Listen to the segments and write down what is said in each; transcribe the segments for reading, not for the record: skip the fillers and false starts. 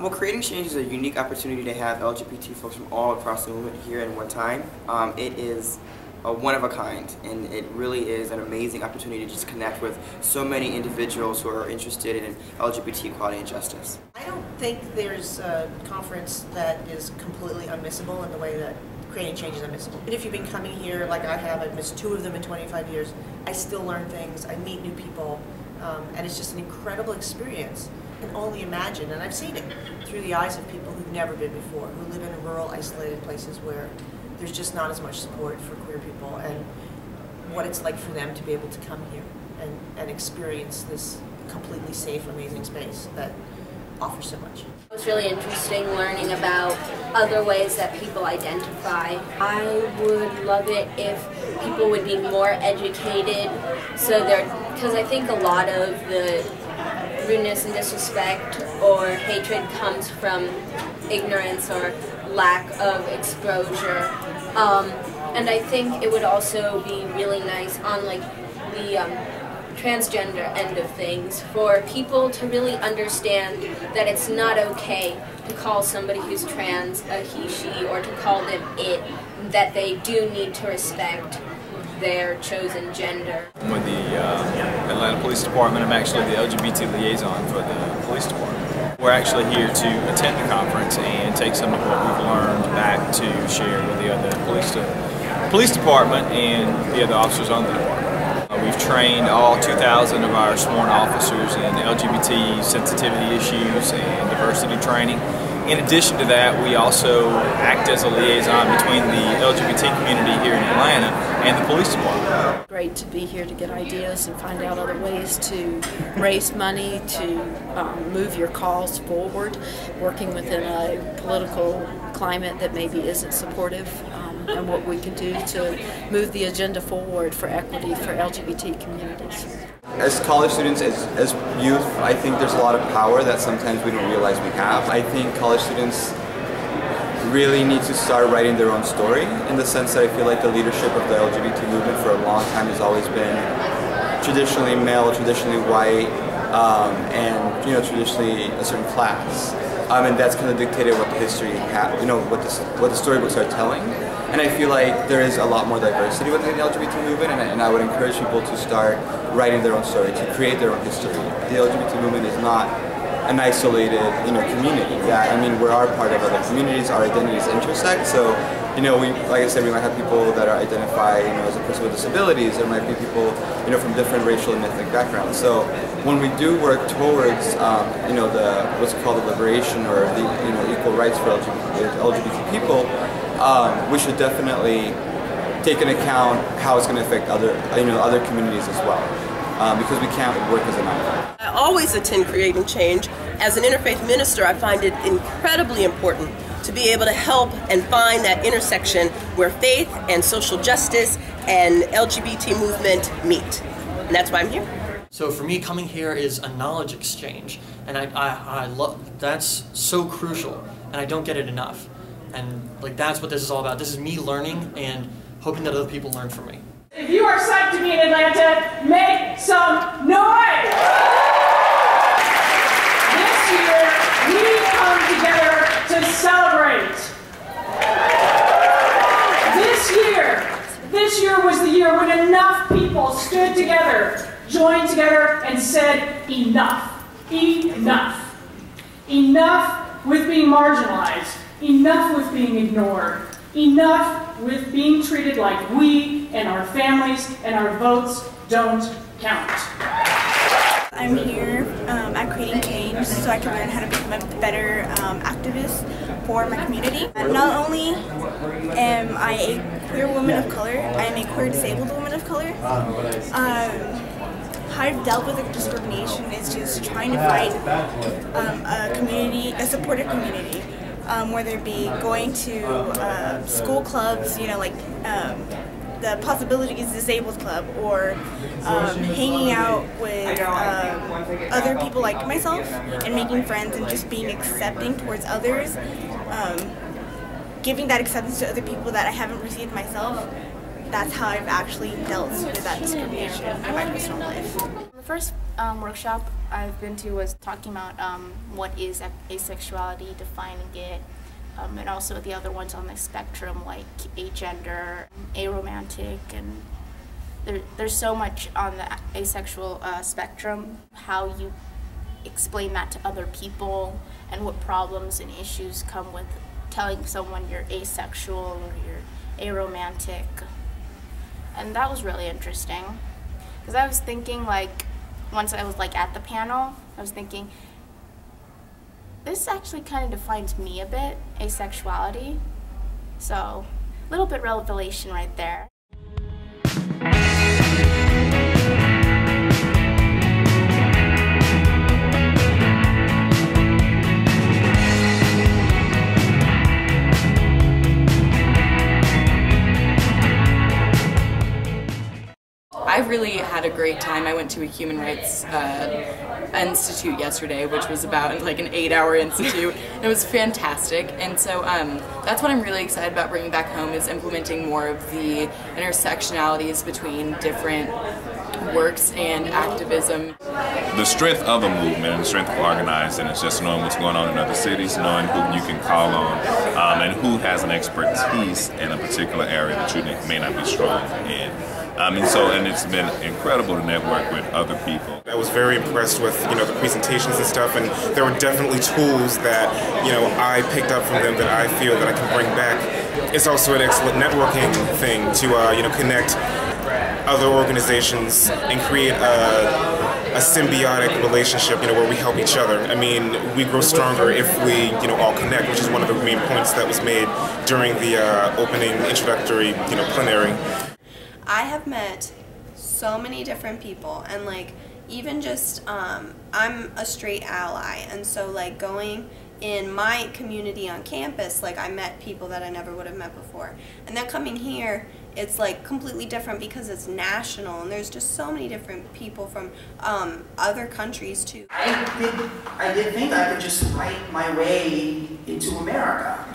Well, creating change is a unique opportunity to have LGBT folks from all across the movement here at one time. It is a one of a kind, and it really is an amazing opportunity to just connect with so many individuals who are interested in LGBT equality and justice. I don't think there's a conference that is completely unmissable in the way that creating change is unmissable. And if you've been coming here like I have, I've missed 2 of them in 25 years, I still learn things, I meet new people, and it's just an incredible experience. I can only imagine, and I've seen it through the eyes of people who've never been before, who live in rural, isolated places where there's just not as much support for queer people, and what it's like for them to be able to come here and experience this completely safe, amazing space that offers so much. It was really interesting learning about other ways that people identify. I would love it if people would be more educated, because I think a lot of the rudeness and disrespect or hatred comes from ignorance or lack of exposure. And I think it would also be really nice on like the transgender end of things for people to really understand that it's not okay to call somebody who's trans a he, she, or to call them it, that they do need to respect their chosen gender. With the Atlanta Police Department, I'm actually the LGBT liaison for the police department. We're actually here to attend the conference and take some of what we've learned back to share with the other police department and the other officers on the department. We've trained all 2,000 of our sworn officers in LGBT sensitivity issues and diversity training. In addition to that, we also act as a liaison between the LGBT community here in Atlanta and the police department. Great to be here to get ideas and find out other ways to raise money, to move your cause forward, working within a political climate that maybe isn't supportive, and what we can do to move the agenda forward for equity for LGBT communities. As college students, as youth, I think there's a lot of power that sometimes we don't realize we have. I think college students really need to start writing their own story, in the sense that I feel like the leadership of the LGBT movement for a long time has always been traditionally male, traditionally white, and traditionally a certain class. And that's kind of dictated what the history, what the storybooks are telling. And I feel like there is a lot more diversity within the LGBT movement, and I would encourage people to start writing their own story, to create their own history. The LGBT movement is not an isolated, community. We're part of other communities. Our identities intersect. So, like I said, we might have people that are identified, as a person with disabilities. There might be people, from different racial and ethnic backgrounds. So, when we do work towards, what's called the liberation or the equal rights for LGBT people, we should definitely take into account how it's going to affect other communities as well, because we can't work as an island. I always attend Creating Change. As an interfaith minister, I find it incredibly important to be able to help and find that intersection where faith and social justice and LGBT movement meet. And that's why I'm here. So for me, coming here is a knowledge exchange, and I love, that's so crucial, and I don't get it enough. And that's what this is all about. This is me learning and hoping that other people learn from me. If you are psyched to be in Atlanta, make some noise! This year, we come together to celebrate. This year was the year when enough people stood together, joined together, and said, enough. Enough. Enough with being marginalized. Enough with being ignored. Enough with being treated like we and our families and our votes don't count. I'm here at Creating Change so I can learn how to become a better activist for my community. Not only am I a queer woman of color, I am a queer disabled woman of color. color. How I've dealt with the discrimination is just trying to find a community, a supportive community, whether it be going to school clubs, you know, like the Possibilities Disabled Club, or hanging out with other people like myself and making friends and just being accepting towards others, giving that acceptance to other people that I haven't received myself. That's how I've actually dealt with that discrimination in my personal life. The first workshop I've been to was talking about what is asexuality, defining it, and also the other ones on the spectrum like agender, aromantic, and there's so much on the asexual spectrum, how you explain that to other people and what problems and issues come with telling someone you're asexual or you're aromantic. And that was really interesting, because I was thinking, like, once I was like at the panel, I was thinking, this actually kind of defines me a bit, asexuality. So, a little bit revelation right there. I really had a great time. I went to a human rights institute yesterday, which was about like an 8-hour institute. It was fantastic, and so that's what I'm really excited about bringing back home, is implementing more of the intersectionalities between different works and activism. The strength of a movement and the strength of organizing is just knowing what's going on in other cities, knowing who you can call on, and who has an expertise in a particular area that you may not be strong in. And it's been incredible to network with other people. I was very impressed with, the presentations and stuff, and there were definitely tools that, I picked up from them that I feel that I can bring back. It's also an excellent networking thing to, connect other organizations and create a symbiotic relationship, where we help each other. I mean, we grow stronger if we, all connect, which is one of the main points that was made during the opening introductory, plenary. I have met so many different people, and like even just I'm a straight ally, and so like going in my community on campus, like I met people that I never would have met before, and then coming here it's like completely different because it's national, and there's just so many different people from other countries too. I did think I could just write my way into America.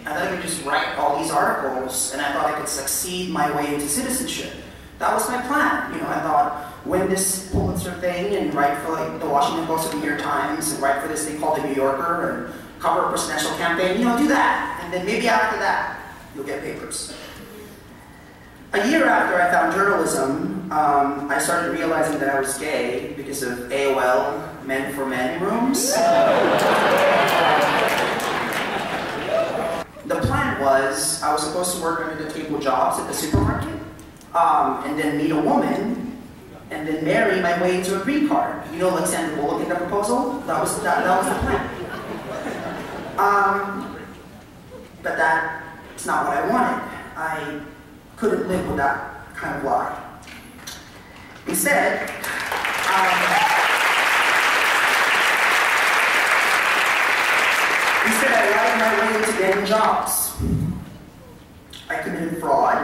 I thought I could just write all these articles, and I thought I could succeed my way into citizenship. That was my plan. I thought, win this Pulitzer thing and write for like the Washington Post or the New York Times, and write for this thing called the New Yorker, and cover a presidential campaign. Do that, and then maybe after that, you'll get papers. A year after I found journalism, I started realizing that I was gay because of AOL Men for Men rooms. The plan was, I was supposed to work under the table jobs at the supermarket, and then meet a woman, and then marry my way into a green card. Like Sandra Bullock in the proposal? That was the plan. But that's not what I wanted. I couldn't live with that kind of lie. Instead, I lied my way into getting jobs. I committed fraud.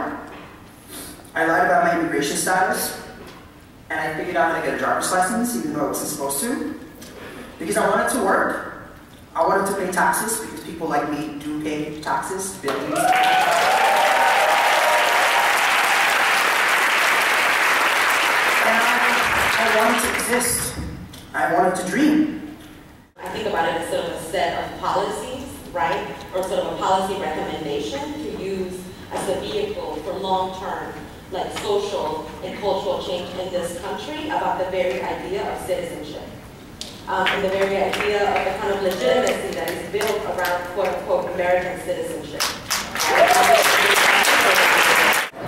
I lied about my immigration status. And I figured out how to get a driver's license, even though I wasn't supposed to. Because I wanted to work. I wanted to pay taxes, because people like me do pay taxes, bills. I wanted to exist. I wanted to dream. I think about it as sort of a set of policies, right? Or sort of a policy recommendation to use as a vehicle for long-term, like social and cultural change in this country about the very idea of citizenship. And the very idea of the kind of legitimacy that is built around quote-unquote American citizenship.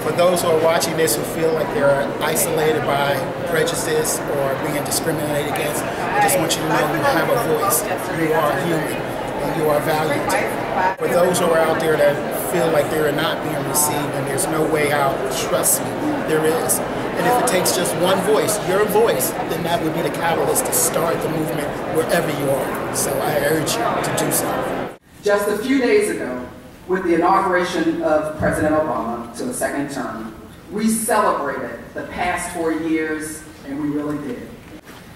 For those who are watching this who feel like they're isolated by prejudice or being discriminated against, I just want you to know you have a voice. You are human. and you are valued. For those who are out there that feel like they're not being received and there's no way out, trust me, there is. And if it takes just one voice, your voice, then that would be the catalyst to start the movement wherever you are. So I urge you to do so. Just a few days ago, with the inauguration of President Obama to the second term, we celebrated the past 4 years, and we really did.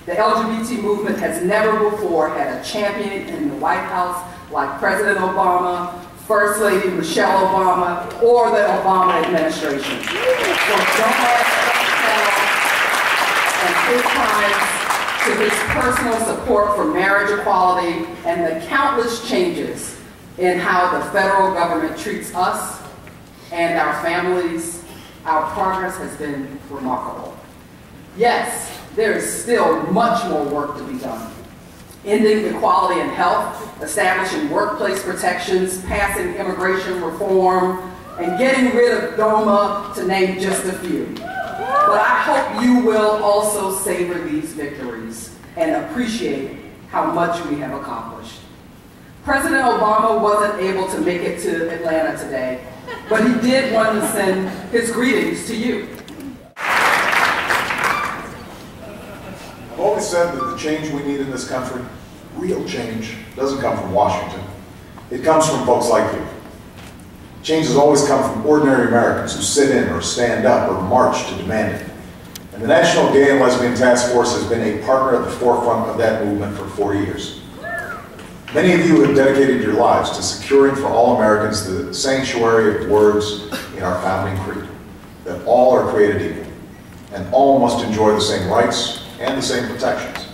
The LGBT movement has never before had a champion in the White House like President Obama, First Lady Michelle Obama, or the Obama administration. So don't and his ties to his personal support for marriage equality and the countless changes in how the federal government treats us and our families, our progress has been remarkable. Yes, there is still much more work to be done. Ending inequality in health, establishing workplace protections, passing immigration reform, and getting rid of DOMA, to name just a few. But I hope you will also savor these victories and appreciate how much we have accomplished. President Obama wasn't able to make it to Atlanta today, but he did want to send his greetings to you. I've always said that the change we need in this country, real change, doesn't come from Washington. It comes from folks like you. Change has always come from ordinary Americans who sit in or stand up or march to demand it. And the National Gay and Lesbian Task Force has been a partner at the forefront of that movement for 40 years. Many of you have dedicated your lives to securing for all Americans the sanctuary of words in our founding creed, that all are created equal, and all must enjoy the same rights and the same protections.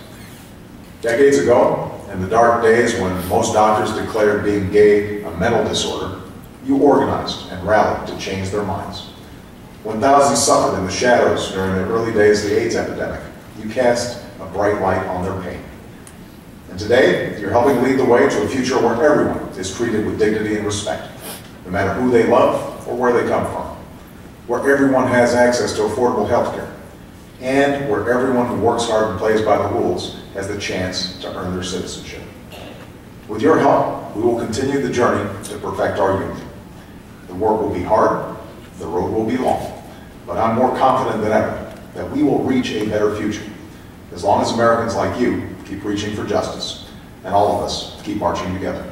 Decades ago, in the dark days when most doctors declared being gay a mental disorder, you organized and rallied to change their minds. When thousands suffered in the shadows during the early days of the AIDS epidemic, you cast a bright light on their pain. And today, you're helping lead the way to a future where everyone is treated with dignity and respect, no matter who they love or where they come from, where everyone has access to affordable health care, and where everyone who works hard and plays by the rules has the chance to earn their citizenship. With your help, we will continue the journey to perfect our unity. The work will be hard, the road will be long, but I'm more confident than ever that we will reach a better future, as long as Americans like you keep reaching for justice, and all of us keep marching together.